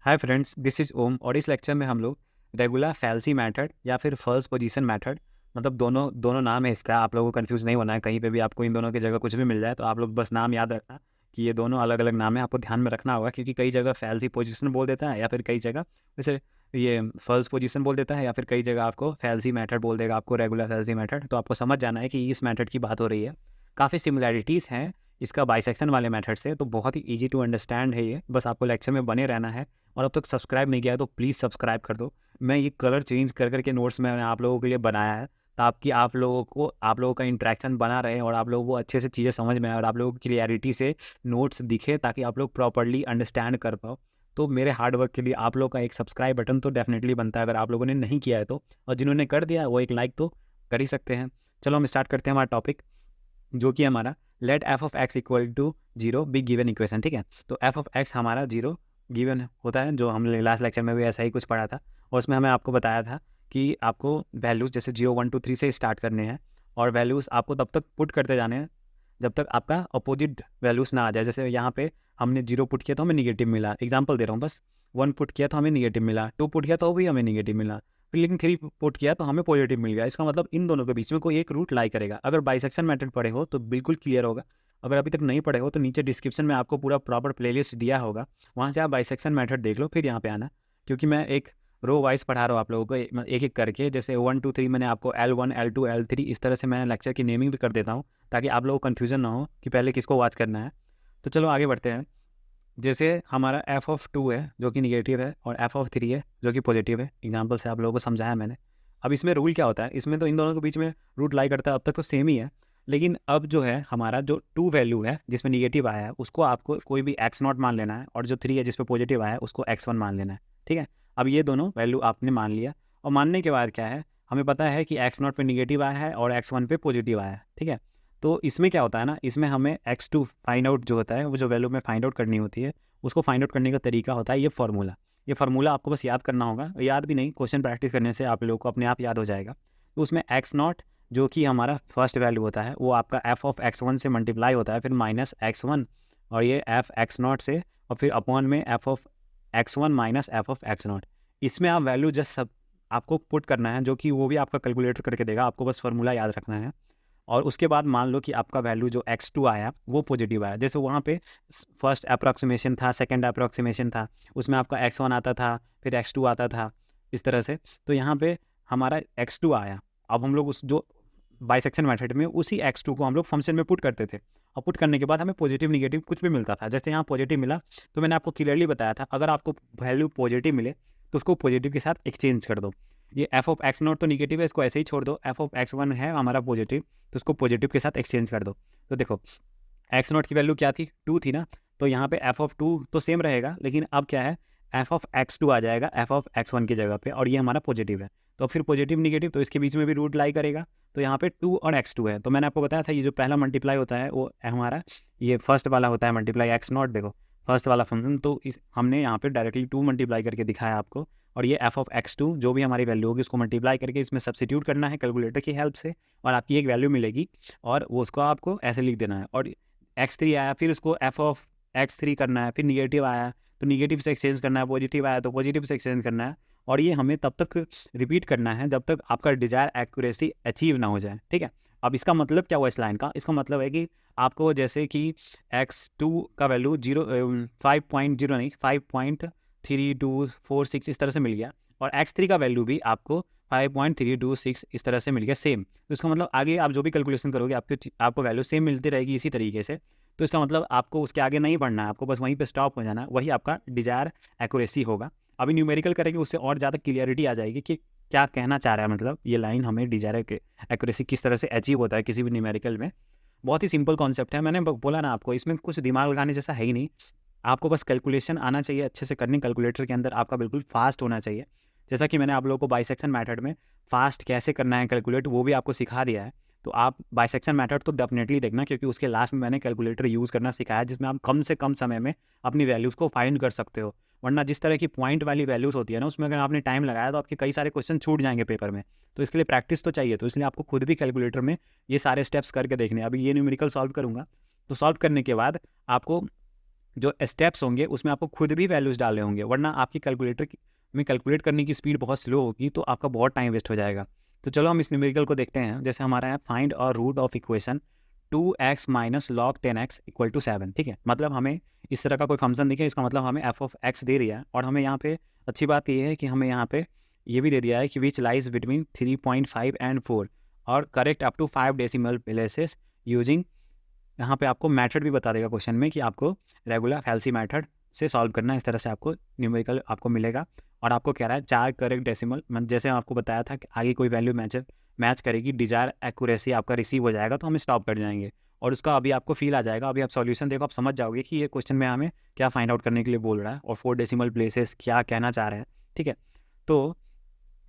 Hi friends, this is ओम और इस lecture में हम लोग रेगुलर फैल्सी मेथड या फिर फर्स्ट पोजीशन मेथड, मतलब दोनों दोनों नाम है इसका। आप लोगों को कंफ्यूज नहीं होना है, कहीं पे भी आपको इन दोनों की जगह कुछ भी मिल जाए तो आप लोग बस नाम याद रखना कि ये दोनों अलग अलग नाम है। आपको ध्यान में रखना होगा क्योंकि कई जगह फैल्सी पोजीशन बोल देता है या फिर कई जगह जैसे ये फर्स्ट पोजीशन बोल देता है या फिर कई जगह आपको फैल्सी मेथड बोल देगा, आपको रेगुलर फैल्सी मेथड। तो आपको समझ जाना है कि इस मेथड की बात हो रही है। काफ़ी सिमिलैरिटीज़ हैं इसका बाइसेक्शन वाले मेथड से, तो बहुत ही ईजी टू अंडरस्टैंड है ये। बस आपको लेक्चर में बने रहना है और अब तक सब्सक्राइब नहीं किया है तो प्लीज़ सब्सक्राइब कर दो। मैं ये कलर चेंज कर करके नोट्स मैंने आप लोगों के लिए बनाया है ताकि आप लोगों का इंटरेक्शन बना रहे और आप लोगों को अच्छे से चीज़ें समझ में आए और आप लोगों को क्लियरिटी से नोट्स दिखे ताकि आप लोग प्रॉपरली अंडरस्टैंड कर पाओ। तो मेरे हार्ड वर्क के लिए आप लोग का एक सब्सक्राइब बटन तो डेफिनेटली बनता है अगर आप लोगों ने नहीं किया है तो, और जिन्होंने कर दिया वो एक लाइक तो कर ही सकते हैं। चलो हम स्टार्ट करते हैं हमारा टॉपिक, जो कि हमारा let f of x equal to zero be given equation. ठीक है, तो एफ ऑफ एक्स हमारा जीरो गिवन होता है, जो हमने लास्ट लेक्चर में भी ऐसा ही कुछ पढ़ा था। और उसमें हमें आपको बताया था कि आपको वैल्यूज़ जैसे 0 1 2 3 से स्टार्ट करने हैं और वैल्यूज़ आपको तब तक पुट करते जाने हैं जब तक आपका अपोजिट वैल्यूज़ ना आ जाए। जैसे यहाँ पे हमने 0 पुट किया तो हमें निगेटिव मिला, एग्जाम्पल दे रहा हूँ बस। 1 पुट किया तो हमें निगेटिव मिला, 2 पुट किया तो भी हमें निगेटिव मिला, फिर लेकिन 3 पुट किया तो हमें पॉजिटिव मिल गया। इसका मतलब इन दोनों के बीच में कोई एक रूट लाई करेगा। अगर बाइसेक्शन मेथड पढ़े हो तो बिल्कुल क्लियर होगा, अगर अभी तक नहीं पढ़े हो तो नीचे डिस्क्रिप्शन में आपको पूरा प्रॉपर प्लेलिस्ट दिया होगा, वहाँ से आप बाइसेक्शन मेथड देख लो फिर यहाँ पे आना। क्योंकि मैं एक रो वाइज पढ़ा रहा हूँ आप लोगों को एक एक करके, जैसे 1 2 3 मैंने आपको L1 L2 L3 इस तरह से मैं लेक्चर की नेमिंग भी कर देता हूँ ताकि आप लोगों को कन्फ्यूजन ना हो कि पहले किसको वॉच करना है। तो चलो आगे बढ़ते हैं। जैसे हमारा एफ ऑफ 2 है जो कि निगेटिव है और एफ ऑफ 3 है जो कि पॉजिटिव है, एग्जाम्पल से आप लोगों को समझाया मैंने। अब इसमें रूल क्या होता है, इसमें तो इन दोनों के बीच में रूट लाई करता है, अब तक तो सेम ही है। लेकिन अब जो है हमारा जो 2 वैल्यू है जिसमें निगेटिव आया है उसको आपको कोई भी x0 मान लेना है, और जो 3 है जिस पे पॉजिटिव आया है उसको x1 मान लेना है। ठीक है, अब ये दोनों वैल्यू आपने मान लिया और मानने के बाद क्या है, हमें पता है कि x0 पे निगेटिव आया है और x1 पे पॉजिटिव आया है। ठीक है, तो इसमें क्या होता है ना, इसमें हमें x2 फाइंड आउट जो होता है, वो जो वैल्यू में फाइंड आउट करनी होती है उसको फाइंड आउट करने का तरीका होता है ये फार्मूला। ये फार्मूला आपको बस याद करना होगा, याद भी नहीं, क्वेश्चन प्रैक्टिस करने से आप लोगों को अपने आप याद हो जाएगा। तो उसमें x0 जो कि हमारा फर्स्ट वैल्यू होता है वो आपका f ऑफ x1 से मल्टीप्लाई होता है, फिर माइनस x1 और ये f x0 से, और फिर अपॉन में f of x1 minus f of x0। इसमें आप वैल्यू जस्ट सब आपको पुट करना है, जो कि वो भी आपका कैलकुलेटर करके देगा, आपको बस फार्मूला याद रखना है। और उसके बाद मान लो कि आपका वैल्यू जो x2 आया वो पॉजिटिव आया, जैसे वहाँ पे फर्स्ट अप्रॉक्सीमेशन था, सेकंड अप्रॉक्सीमेशन था, उसमें आपका x1 आता था फिर x2 आता था इस तरह से। तो यहाँ पे हमारा x2 आया, अब हम लोग उस जो बाइसेक्शन मेथड में उसी x2 को हम लोग फंक्शन में पुट करते थे, और पुट करने के बाद हमें पॉजिटिव निगेटिव कुछ भी मिलता था। जैसे यहाँ पॉजिटिव मिला तो मैंने आपको क्लियरली बताया था, अगर आपको वैल्यू पॉजिटिव मिले तो उसको पॉजिटिव के साथ एक्सचेंज कर दो। ये एफ ऑफ x0 तो निगेटिव है, इसको ऐसे ही छोड़ दो। एफ ऑफ x1 है हमारा पॉजिटिव, तो उसको पॉजिटिव के साथ एक्सचेंज कर दो। तो देखो x0 की वैल्यू क्या थी, 2 थी ना, तो यहाँ पे एफ ऑफ 2 तो सेम रहेगा, लेकिन अब क्या है, एफ ऑफ x2 आ जाएगा एफ ऑफ x1 की जगह पे, और ये हमारा पॉजिटिव है। तो फिर पॉजिटिव निगेटिव तो इसके बीच में भी रूट लाई करेगा, तो यहाँ पे 2 और x2 है। तो मैंने आपको बताया था ये जो पहला मल्टीप्लाई होता है वो हमारा ये फर्स्ट वाला होता है मल्टीप्लाई x0, देखो फर्स्ट वाला फंक्शन, तो इस हमने यहाँ पे डायरेक्टली 2 मल्टीप्लाई करके दिखाया आपको, और ये एफ ऑफ x2 जो भी हमारी वैल्यू होगी उसको मल्टीप्लाई करके इसमें सब्सिट्यूट करना है कैलकुलेटर की हेल्प से, और आपकी एक वैल्यू मिलेगी और वो उसको आपको ऐसे लिख देना है। और x3 आया, फिर उसको एफ ऑफ x3 करना है, फिर निगेटिव आया तो निगेटिव से एक्सचेंज करना है, पॉजिटिव आया तो पॉजिटिव से एक्सचेंज करना है, और ये हमें तब तक रिपीट करना है जब तक आपका डिजायर एक्यूरेसी अचीव ना हो जाए। ठीक है, अब इसका मतलब क्या हुआ इस लाइन का, इसका मतलब है कि आपको जैसे कि x2 का वैल्यू 5.0 नहीं 5.3246 इस तरह से मिल गया, और x3 का वैल्यू भी आपको 5.326 इस तरह से मिल गया सेम। तो इसका मतलब आगे आप जो भी कैलकुलेशन करोगे आपको वैल्यू सेम मिलती रहेगी इसी तरीके से। तो इसका मतलब आपको उसके आगे नहीं बढ़ना है, आपको बस वहीं पे स्टॉप हो जाना है, वही आपका डिजायर एक्यूरेसी होगा। अभी न्यूमेरिकल करेंगे उससे और ज़्यादा क्लियरिटी आ जाएगी कि क्या कहना चाह रहा है, मतलब ये लाइन हमें डिजायर एक्यूरेसी किस तरह से अचीव होता है किसी भी न्यूमेरिकल में। बहुत ही सिंपल कॉन्सेप्ट है, मैंने बोला ना आपको, इसमें कुछ दिमाग लगाने जैसा है ही नहीं। आपको बस कैलकुलेशन आना चाहिए अच्छे से करनी, कैलकुलेटर के अंदर आपका बिल्कुल फास्ट होना चाहिए। जैसा कि मैंने आप लोगों को बाइसेक्शन मेथड में फास्ट कैसे करना है कैलकुलेट वो भी आपको सिखा दिया है। तो आप बाइसेक्शन मेथड तो डेफिनेटली देखना, क्योंकि उसके लास्ट में मैंने कैलकुलेटर यूज़ करना सिखाया जिसमें आप कम से कम समय में अपनी वैल्यूज़ को फाइंड कर सकते हो। वरना जिस तरह की पॉइंट वाली वैल्यूज़ होती है ना, उसमें अगर आपने टाइम लगाया तो आपके कई सारे क्वेश्चन छूट जाएंगे पेपर में। तो इसके लिए प्रैक्टिस तो चाहिए, तो इसलिए आपको खुद भी कैलकुलेटर में ये सारे स्टेप्स करके देखने। अभी ये न्यूमेरिकल सॉल्व करूँगा, तो सॉल्व करने के बाद आपको जो स्टेप्स होंगे उसमें आपको खुद भी वैल्यूज़ डालने होंगे, वरना आपकी कैलकुलेटर में कैलकुलेट करने की स्पीड बहुत स्लो होगी, तो आपका बहुत टाइम वेस्ट हो जाएगा। तो चलो हम इस न्यूमेरिकल को देखते हैं। जैसे हमारा है फाइंड और root of equation 2x minus log 10x equal to 7, ठीक है। मतलब हमें इस तरह का कोई फंक्शन दिखे, इसका मतलब हमें एफ ऑफ एक्स दे दिया है, और हमें यहाँ पे अच्छी बात ये है कि हमें यहाँ पे ये भी दे दिया है कि विच लाइज बिटवीन 3.5 एंड 4 और correct up to 5 decimal places using, यहाँ पे आपको मेथड भी बता देगा क्वेश्चन में कि आपको रेगुलर फैल्सी मेथड से सॉल्व करना है। इस तरह से आपको न्यूमेरिकल आपको मिलेगा, और आपको कह रहा है 4 करेक्ट डेसिमल, जैसे आपको बताया था कि आगे कोई वैल्यू मैच करेगी, डिजायर एक्यूरेसी आपका रिसीव हो जाएगा, तो हम स्टॉप कर जाएंगे और उसका अभी आपको फील आ जाएगा। अभी आप सॉल्यूशन देखो, आप समझ जाओगे कि ये क्वेश्चन में हमें क्या फाइंड आउट करने के लिए बोल रहा है और 4 डेसिमल प्लेसेस क्या कहना चाह रहे हैं, ठीक है। तो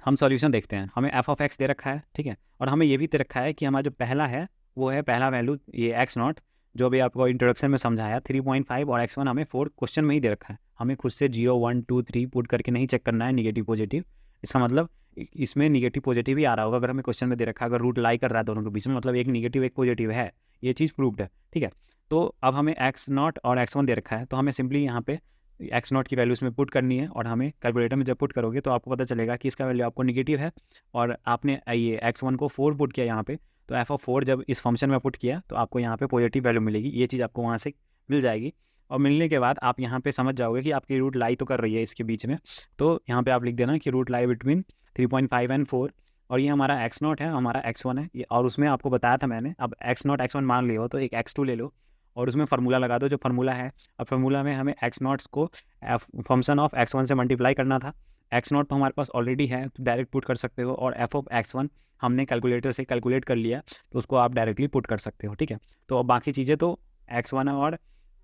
हम सॉल्यूशन देखते हैं। हमें एफ ऑफ एक्स दे रखा है, ठीक है, और हमें ये भी दे रखा है कि हमारा जो पहला है वो है पहला वैल्यू ये एक्स नॉट, जो अभी आपको इंट्रोडक्शन में समझाया 3.5, और x1 हमें 4 क्वेश्चन में ही दे रखा है। हमें खुद से 0 1 2 3 पुट करके नहीं चेक करना है निगेटिव पॉजिटिव। इसका मतलब इसमें निगेटिव पॉजिटिव ही आ रहा होगा अगर हमें क्वेश्चन में दे रखा है। अगर रूट लाई कर रहा है दोनों के बीच में, मतलब एक निगेटिव एक पॉजिटिव है, ये चीज़ प्रूव्ड है, ठीक है। तो अब हमें एक्स नॉट और x1 दे रखा है, तो हमें सिंपली यहाँ पे एक्स नॉट की वैल्यू इसमें पुट करनी है, और हमें कैलकुलेटर में जब पुट करोगे तो आपको पता चलेगा कि इसका वैल्यू आपको निगेटिव है, और आपने ये x1 को 4 पुट किया यहाँ पे, तो एफ ऑफ 4 जब इस फंक्शन में पुट किया तो आपको यहाँ पे पॉजिटिव वैल्यू मिलेगी। ये चीज़ आपको वहाँ से मिल जाएगी, और मिलने के बाद आप यहाँ पे समझ जाओगे कि आपकी रूट लाई तो कर रही है इसके बीच में। तो यहाँ पे आप लिख देना कि रूट लाई बिटवीन 3.5 एंड 4, और ये हमारा एक्स नॉट है, हमारा x1 है ये, और उसमें आपको बताया था मैंने, अब एक्स नॉट x1 मान लियो तो एक x2 ले लो और उसमें फार्मूला लगा दो जो फार्मूला है। अब फार्मूला में हमें एक्स नॉट्स को फंक्शन ऑफ x1 से मल्टीप्लाई करना था। एक्स नॉट तो हमारे पास ऑलरेडी है, तो डायरेक्ट पुट कर सकते हो, और एफ ऑफ x1 हमने कैलकुलेटर से कैलकुलेट कर लिया, तो उसको आप डायरेक्टली पुट कर सकते हो, ठीक है। तो अब बाकी चीज़ें तो x1 और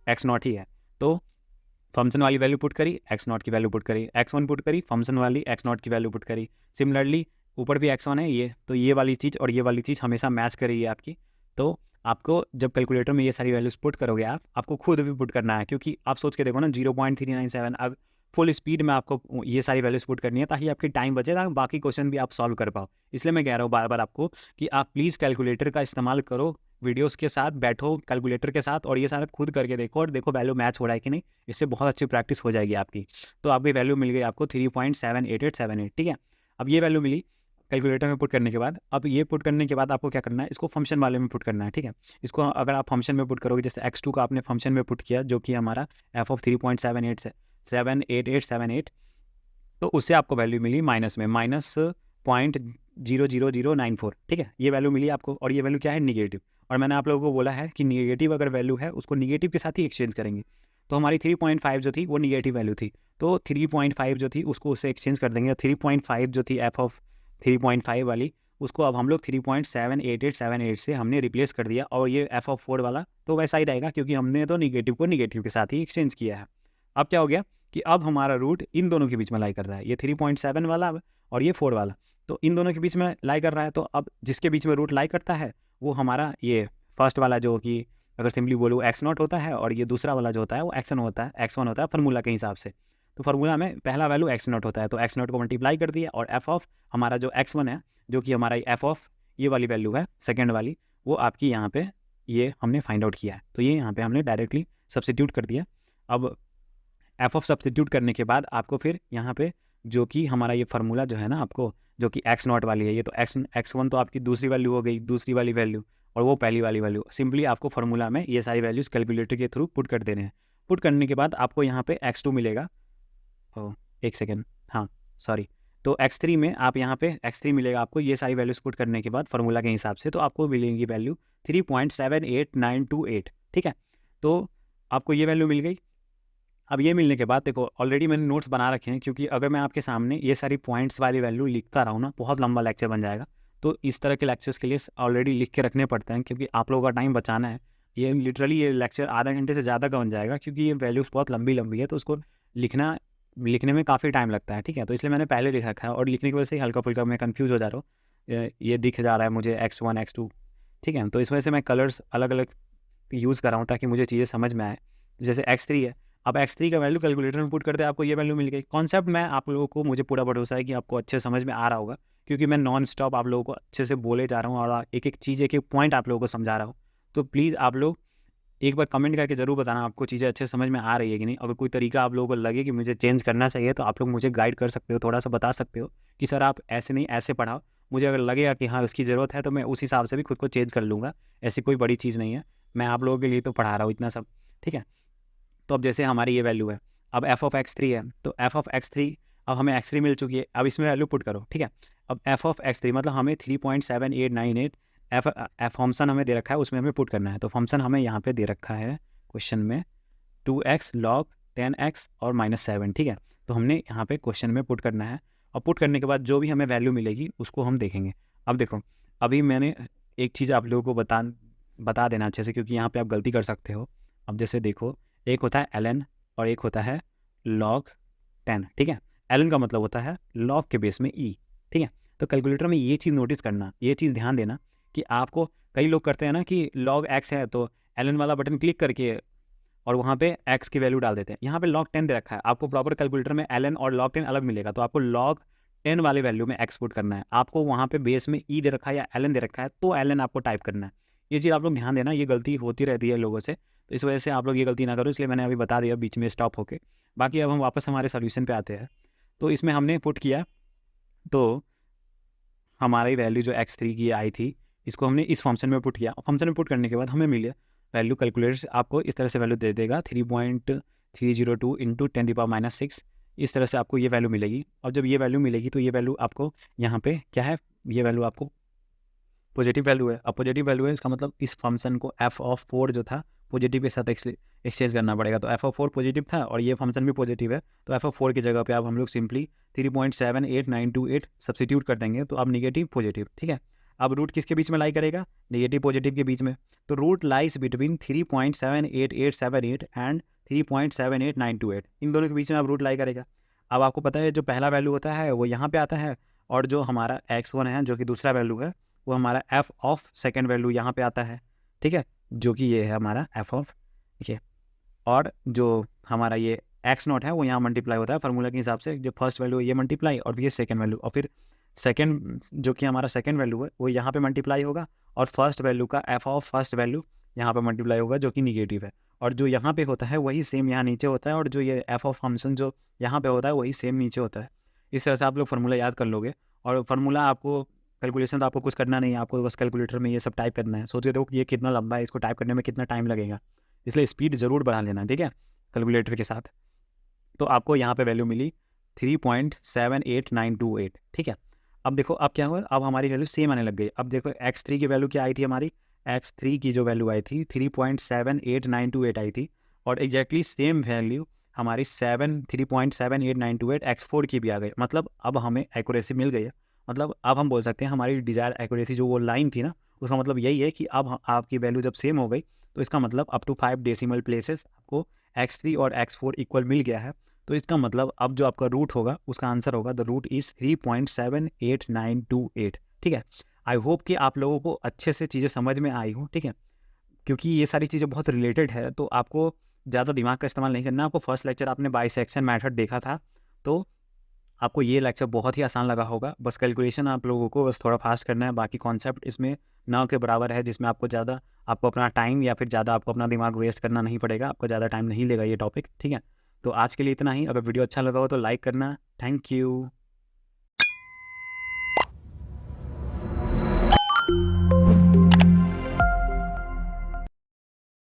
x नॉट ही है, तो फंक्शन वाली वैल्यू पुट करी, एक्स नॉट की वैल्यू पुट करी, x1 पुट करी, फंक्शन वाली एक्स नॉट की वैल्यू पुट करी। सिमिलरली ऊपर भी x1 है ये, तो ये वाली चीज़ और ये वाली चीज़ हमेशा मैच करेगी आपकी। तो आपको जब कैलकुलेटर में ये सारी वैल्यूज पुट करोगे आपको खुद भी पुट करना है, क्योंकि आप सोच के देखो ना 0.397, अब फुल स्पीड में आपको ये सारी वैल्यूज पुट करनी है ताकि आपकी टाइम बचे, ताकि बाकी क्वेश्चन भी आप सॉल्व कर पाओ। इसलिए मैं कह रहा हूँ बार बार आपको कि आप प्लीज़ कैलकुलेटर का इस्तेमाल करो, वीडियोस के साथ बैठो कैलकुलेटर के साथ, और ये सारा खुद करके देखो और देखो वैल्यू मैच हो रहा है कि नहीं। इससे बहुत अच्छी प्रैक्टिस हो जाएगी आपकी। तो आपकी वैल्यू मिल गई आपको 3.78878, ठीक है। अब ये वैल्यू मिली कैलकुलेटर में पुट करने के बाद, अब ये पुट करने के बाद आपको क्या करना है, इसको फंक्शन वाले में पुट करना है, ठीक है। इसको अगर आप फंक्शन में पुट करोगे, जैसे x2 का आपने फंक्शन में पुट किया जो कि हमारा एफ ऑफ 3.78878, तो उससे आपको वैल्यू मिली माइनस में -0.00094, ठीक है। ये वैल्यू मिली आपको, और ये वैल्यू क्या है, निगेटिव। और मैंने आप लोगों को बोला है कि निगेटिव अगर वैल्यू है उसको निगेटिव के साथ ही एक्सचेंज करेंगे। तो हमारी 3.5 जो थी वो निगेटिव वैल्यू थी, तो 3.5 जो थी उसको उससे एक्सचेंज कर देंगे। 3.5 जो थी एफ ऑफ 3.5 वाली, उसको अब हम लोग 3.78878 से हमने रिप्लेस कर दिया, और ये एफ ऑफ 4 वाला तो वैसा ही रहेगा, क्योंकि हमने तो निगेटिव को निगेटिव के साथ ही एक्सचेंज किया है। अब क्या हो गया कि अब हमारा रूट इन दोनों के बीच में लाई कर रहा है, ये 3.7 वाला और ये 4 वाला, तो इन दोनों के बीच में लाई कर रहा है। तो अब जिसके बीच में रूट लाई करता है वो हमारा ये फर्स्ट वाला, जो कि अगर सिंपली बोलो एक्स नॉट होता है, और ये दूसरा वाला जो होता है वो एक्स वन होता है फार्मूला के हिसाब से। तो फार्मूला में पहला वैल्यू एक्स नॉट होता है, तो एक्स नॉट को मल्टीप्लाई कर दिया, और एफ ऑफ हमारा जो x1 है, जो कि हमारा एफ ऑफ ये वाली वैल्यू है सेकेंड वाली, वो आपकी यहाँ पे ये हमने फाइंड आउट किया है। तो ये यहाँ पे हमने डायरेक्टली सब्स्टिट्यूट कर दिया। अब एफ ऑफ सब्स्टिट्यूट करने के बाद आपको फिर यहाँ पे जो कि हमारा ये फार्मूला जो है ना, आपको जो कि एक्स नॉट वाली है, ये तो x1 तो आपकी दूसरी वैल्यू हो गई, दूसरी वाली वैल्यू, और वो पहली वाली वैल्यू। सिंपली आपको फार्मूला में ये सारी वैल्यूज़ कैलकुलेटर के थ्रू पुट कर देने हैं। पुट करने के बाद आपको यहाँ पे x2 मिलेगा, एक सेकेंड, हाँ सॉरी, तो x3 में आप यहाँ पे x3 मिलेगा आपको, ये सारी वैल्यूज पुट करने के बाद फार्मूला के हिसाब से, तो आपको मिलेंगी वैल्यू 3.78928, ठीक है। तो आपको ये वैल्यू मिल गई। अब ये मिलने के बाद देखो, ऑलरेडी मैंने नोट्स बना रखे हैं, क्योंकि अगर मैं आपके सामने ये सारी पॉइंट्स वाली वैल्यू लिखता रहूँ ना, बहुत लंबा लेक्चर बन जाएगा। तो इस तरह के लेक्चर्स के लिए ऑलरेडी लिख के रखने पड़ते हैं, क्योंकि आप लोगों का टाइम बचाना है। ये लिटरली ये लेक्चर आधा घंटे से ज़्यादा का बन जाएगा, क्योंकि ये वैल्यूज़ बहुत लंबी लंबी है, तो उसको लिखने में काफ़ी टाइम लगता है, ठीक है। तो इसलिए मैंने पहले लिख रखा है, और लिखने की वजह से ही हल्का फुल्का मैं कंफ्यूज हो जा रहा हूँ। ये दिख जा रहा है मुझे x1 x2, ठीक है। तो इस वजह से मैं कलर्स अलग अलग यूज़ कर रहा हूँ ताकि मुझे चीज़ें समझ में आए। जैसे x3 है, अब x3 का वैल्यू कैलकुलेटर में पुट करते हैं, आपको ये वैल्यू मिल गई। कॉन्सेप्ट में आप लोगों को, मुझे पूरा भरोसा है कि आपको अच्छे समझ में आ रहा होगा, क्योंकि मैं नॉन स्टॉप आप लोगों को अच्छे से बोले जा रहा हूँ, और एक एक चीज़, एक एक पॉइंट आप लोगों को समझा रहा हूँ। तो प्लीज़ आप लोग एक बार कमेंट करके ज़रूर बताना आपको चीज़ें अच्छे समझ में आ रही है कि नहीं। अगर कोई तरीका आप लोगों को लगे कि मुझे चेंज करना चाहिए तो आप लोग मुझे गाइड कर सकते हो, थोड़ा-सा बता सकते हो कि सर आप ऐसे नहीं ऐसे पढ़ाओ। मुझे अगर लगेगा कि हाँ, उसकी ज़रूरत है तो मैं उस हिसाब से भी खुद को चेंज कर लूँगा। ऐसी कोई बड़ी चीज़ नहीं है। मैं आप लोगों के लिए तो पढ़ा रहा हूँ इतना सब, ठीक है? तो अब जैसे हमारी ये वैल्यू है, अब एफ ऑफ एक्स थ्री है, तो एफ ऑफ एक्स थ्री अब हमें एक्स थ्री मिल चुकी है, अब इसमें वैल्यू पुट करो, ठीक है। अब एफ ऑफ एक्स थ्री मतलब हमें 3.7898 एफ फंक्शन हमें दे रखा है, उसमें हमें पुट करना है। तो फंक्शन हमें यहाँ पे दे रखा है क्वेश्चन में 2x लॉग 10x और -7, ठीक है। तो हमने यहाँ पे क्वेश्चन में पुट करना है, और पुट करने के बाद जो भी हमें वैल्यू मिलेगी उसको हम देखेंगे। अब देखो, अभी मैंने एक चीज़ आप लोगों को बता देना अच्छे से, क्योंकि यहाँ पे आप गलती कर सकते हो। अब जैसे देखो, एक होता है ln और एक होता है log 10, ठीक है। ln का मतलब होता है log के बेस में e, ठीक है। तो कैलकुलेटर में ये चीज़ नोटिस करना, ये चीज़ ध्यान देना कि आपको, कई लोग करते हैं ना कि log x है तो ln वाला बटन क्लिक करके और वहाँ पे x की वैल्यू डाल देते हैं। यहाँ पे log 10 दे रखा है, आपको प्रॉपर कैलकुलेटर में ln और log 10 अलग मिलेगा, तो आपको log 10 वाले वैल्यू में x पुट करना है। आपको वहाँ पे बेस में e दे रखा है या ln दे रखा है तो ln आपको टाइप करना है। ये चीज़ आप लोग ध्यान देना, ये गलती होती रहती है लोगों से, तो इस वजह से आप लोग ये गलती ना करो, इसलिए मैंने अभी बता दिया बीच में स्टॉप होके। बाकी अब हम वापस हमारे सोल्यूशन पे आते हैं। तो इसमें हमने पुट किया, तो हमारी वैल्यू जो x3 की आई थी, इसको हमने इस फंक्शन में पुट किया। फंक्शन में पुट करने के बाद हमें मिले वैल्यू, कैलकुलेटर से आपको इस तरह से वैल्यू दे देगा 3.302 इंटू 10⁻⁶। इस तरह से आपको ये वैल्यू मिलेगी। और जब ये वैल्यू मिलेगी तो ये वैल्यू आपको यहाँ पे क्या है, ये वैल्यू आपको पॉजिटिव वैल्यू है। अब पॉजिटिव वैल्यू है, इसका मतलब इस फंक्शन को एफ ऑफ 4 जो था पॉजिटिव के साथ एक्सचेंज करना पड़ेगा। तो एफ ऑफ 4 पॉजिटिव था और ये फंक्शन भी पॉजिटिव है, तो एफ ऑफ 4 की जगह पे अब हम लोग सिंपली 3.78928 सब्सिट्यूट कर देंगे, तो अब निगेटिव पॉजिटिव, ठीक है। अब रूट किसके बीच में लाई करेगा, नेगेटिव पॉजिटिव के बीच में। तो रूट लाइज बिटवीन 3.78878 एंड 3.78928, इन दोनों के बीच में अब रूट लाई करेगा। अब आपको पता है जो पहला वैल्यू होता है वो यहाँ पे आता है, और जो हमारा x1 है जो कि दूसरा वैल्यू है वो हमारा एफ ऑफ सेकेंड वैल्यू यहाँ पे आता है, ठीक है, जो कि ये है हमारा एफ ऑफ, ठीक है। और जो हमारा ये एक्स नॉट है वो यहाँ मल्टीप्लाई होता है फार्मूला के हिसाब से, जो फर्स्ट वैल्यू है ये मल्टीप्लाई और ये सेकंड वैल्यू, और फिर सेकंड जो कि हमारा सेकंड वैल्यू है वो यहाँ पे मल्टीप्लाई होगा, और फर्स्ट वैल्यू का एफ ऑफ फर्स्ट वैल्यू यहाँ पे मल्टीप्लाई होगा जो कि निगेटिव है। और जो यहाँ पे होता है वही सेम यहाँ नीचे होता है, और जो ये एफ ऑफ फंक्शन जो यहाँ पे होता है वही सेम नीचे होता है। इस तरह से आप लोग फार्मूला याद कर लोगे, और फार्मूला आपको, कैलकुलेशन तो आपको कुछ करना नहीं है, आपको बस कैलकुलेटर में ये सब टाइप करना है। सोच के देखो कि ये कितना लंबा है, इसको टाइप करने में कितना टाइम लगेगा, इसलिए स्पीड ज़रूर बढ़ा लेना, ठीक है, कैलकुलेटर के साथ। तो आपको यहाँ पे वैल्यू मिली 3.78928, ठीक है। अब देखो अब क्या हुआ, अब हमारी वैल्यू सेम आने लग गई। अब देखो x3 की वैल्यू क्या आई थी, हमारी x3 की जो वैल्यू आई थी 3.78928 आई थी, और एग्जैक्टली सेम वैल्यू हमारी 3.78928 x4 की भी आ गई। मतलब अब हमें एक्यूरेसी मिल गई है। मतलब अब हम बोल सकते हैं हमारी डिजायर एक्यूरेसी जो वो लाइन थी ना, उसका मतलब यही है कि अब आपकी वैल्यू जब सेम हो गई तो इसका मतलब अप टू 5 डेसिमल प्लेसेस आपको x3 और x4 इक्वल मिल गया है। तो इसका मतलब अब जो आपका रूट होगा उसका आंसर होगा द रूट इज़ 3.78928, ठीक है। आई होप कि आप लोगों को अच्छे से चीज़ें समझ में आई हो, ठीक है, क्योंकि ये सारी चीज़ें बहुत रिलेटेड है, तो आपको ज़्यादा दिमाग का इस्तेमाल नहीं करना। आपको फर्स्ट लेक्चर आपने बाइसेक्शन मेथड देखा था, तो आपको ये लेक्चर बहुत ही आसान लगा होगा। बस कैलकुलेशन आप लोगों को बस थोड़ा फास्ट करना है, बाकी कॉन्सेप्ट इसमें ना के बराबर है, जिसमें आपको अपना टाइम या फिर ज़्यादा आपको अपना दिमाग वेस्ट करना नहीं पड़ेगा, आपको ज़्यादा टाइम नहीं लेगा ये टॉपिक, ठीक है। तो आज के लिए इतना ही। अगर वीडियो अच्छा लगा हो तो लाइक करना। Thank you.